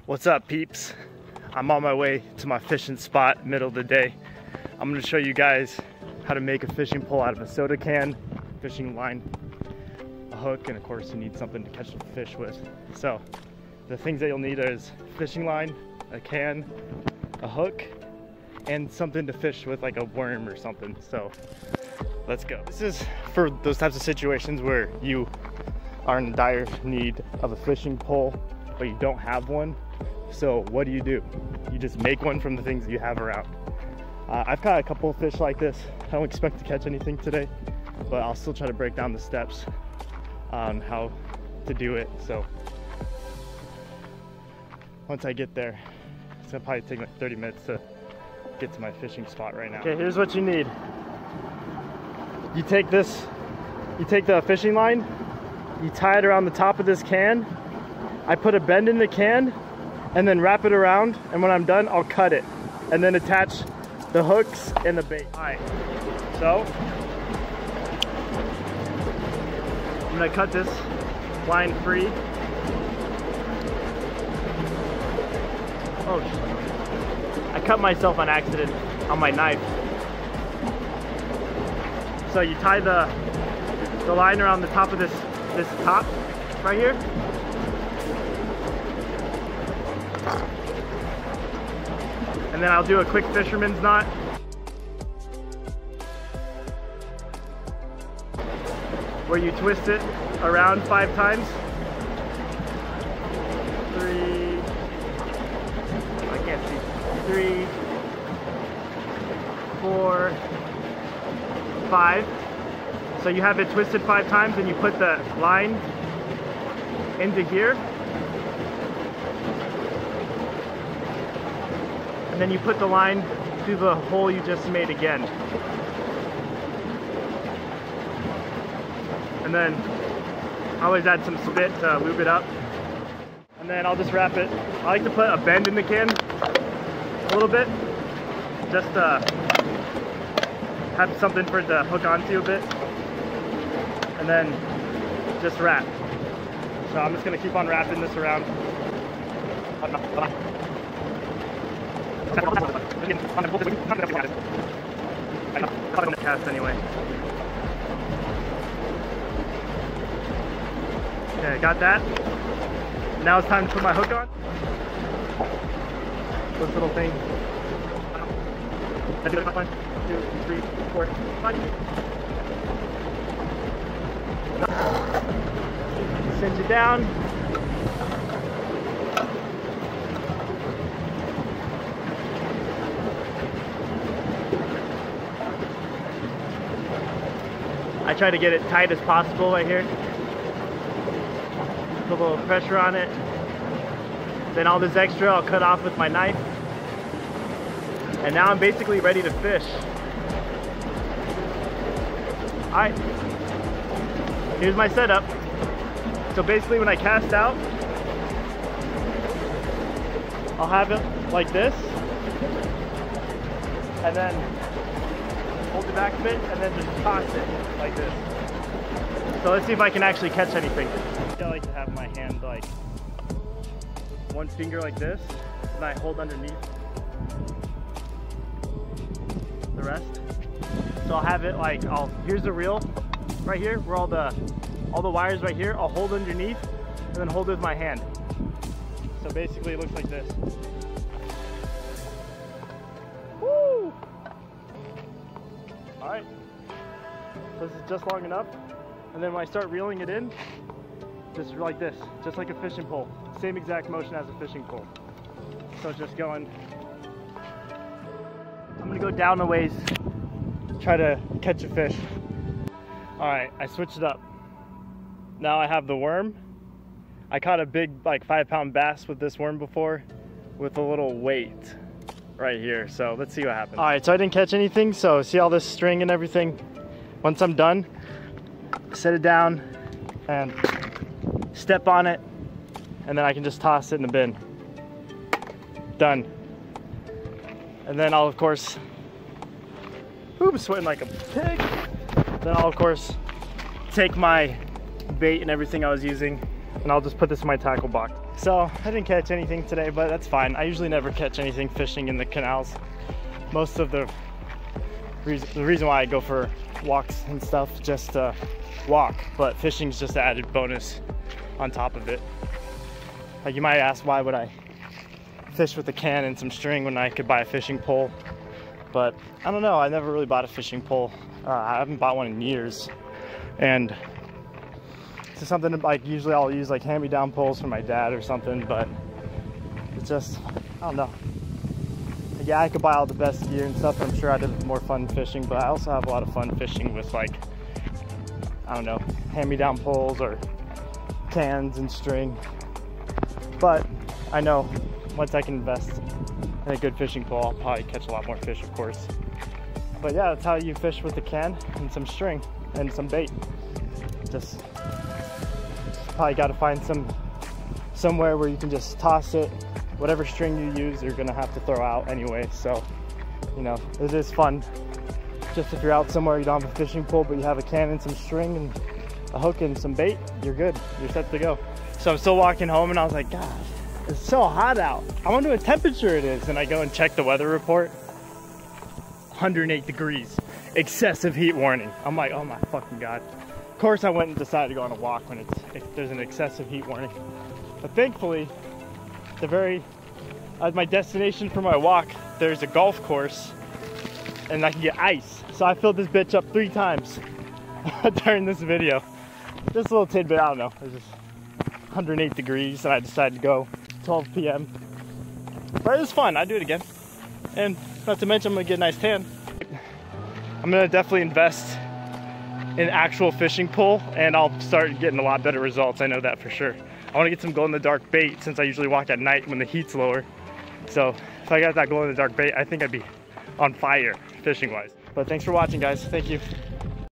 What's up, peeps? I'm on my way to my fishing spot, middle of the day. I'm gonna show you guys how to make a fishing pole out of a soda can, fishing line, a hook, and of course you need something to catch the fish with. So the things that you'll need is fishing line, a can, a hook, and something to fish with, like a worm or something. So let's go. This is for those types of situations where you are in dire need of a fishing pole, but you don't have one. So what do? You just make one from the things that you have around. I've caught a couple of fish like this. I don't expect to catch anything today, but I'll still try to break down the steps on how to do it. So once I get there, it's gonna probably take like 30 minutes to get to my fishing spot right now. Okay, here's what you need. You take the fishing line, you tie it around the top of this can. I put a bend in the can and then wrap it around, and when I'm done, I'll cut it and then attach the hooks and the bait. All right, so I'm gonna cut this line free. Oh, I cut myself on accident on my knife. So you tie the line around the top of this top right here. And then I'll do a quick fisherman's knot. Where you twist it around 5 times. 3, I can't see, 3, 4, 5. So you have it twisted 5 times and you put the line into here. And then you put the line through the hole you just made again. And then I always add some spit to lube it up. And then I'll just wrap it. I like to put a bend in the can a little bit, just to have something for it to hook onto a bit. And then just wrap. So I'm just gonna keep on wrapping this around. Cast anyway. Okay, I got that. Now it's time to put my hook on. This little thing. 1, 2, 3, 4, 5. Cinch it down. I try to get it tight as possible right here. Put a little pressure on it. Then all this extra I'll cut off with my knife. And now I'm basically ready to fish. Alright, here's my setup. So basically when I cast out, I'll have it like this. And then hold the back a bit and then just toss it like this. So let's see if I can actually catch anything. I like to have my hand like one finger like this, and I hold underneath the rest. So I'll have it like, here's the reel right here, where all the wires right here, I'll hold underneath and then hold it with my hand. So basically it looks like this. Woo! Alright, so this is just long enough, and then when I start reeling it in, just like this, just like a fishing pole. Same exact motion as a fishing pole. So just going, I'm gonna go down a ways, try to catch a fish. Alright, I switched it up. Now I have the worm. I caught a big like 5-pound bass with this worm before, with a little weight right here. So let's see what happens. Alright, so I didn't catch anything, so see all this string and everything? Once I'm done, set it down and step on it, and then I can just toss it in the bin. Done. And then I'll of course, I'm sweating like a pig. Then I'll of course take my bait and everything I was using, and I'll just put this in my tackle box. So I didn't catch anything today, but that's fine. I usually never catch anything fishing in the canals. Most of the reason why I go for walks and stuff, just to walk, but fishing's just an added bonus on top of it. Like, you might ask, why would I fish with a can and some string when I could buy a fishing pole? But I don't know, I never really bought a fishing pole. I haven't bought one in years, and it's just something like, usually I'll use like hand-me-down poles from my dad or something, but it's just, I don't know. Yeah, I could buy all the best gear and stuff. I'm sure I'd have more fun fishing, but I also have a lot of fun fishing with, like, I don't know, hand-me-down poles or cans and string. But I know once I can invest in a good fishing pole, I'll probably catch a lot more fish, of course. But yeah, that's how you fish with a can and some string and some bait. Just probably got to find somewhere where you can just toss it. Whatever string you use, you're gonna have to throw out anyway. So, you know, it is fun. Just if you're out somewhere, you don't have a fishing pole, but you have a can and some string and a hook and some bait, you're good. You're set to go. So I'm still walking home, and I was like, God, it's so hot out. I wonder what temperature it is. And I go and check the weather report. 108 degrees, excessive heat warning. I'm like, oh my fucking God. Of course I went and decided to go on a walk when there's an excessive heat warning. But thankfully, at my destination for my walk, there's a golf course and I can get ice. So I filled this bitch up 3 times during this video. Just a little tidbit, I don't know. It was just 108 degrees and I decided to go 12 p.m. But it was fun, I'd do it again. And not to mention, I'm gonna get a nice tan. I'm gonna definitely invest in actual fishing pole, and I'll start getting a lot better results. I know that for sure. I wanna get some glow-in-the-dark bait, since I usually walk at night when the heat's lower. So if I got that glow-in-the-dark bait, I think I'd be on fire fishing-wise. But thanks for watching, guys. Thank you.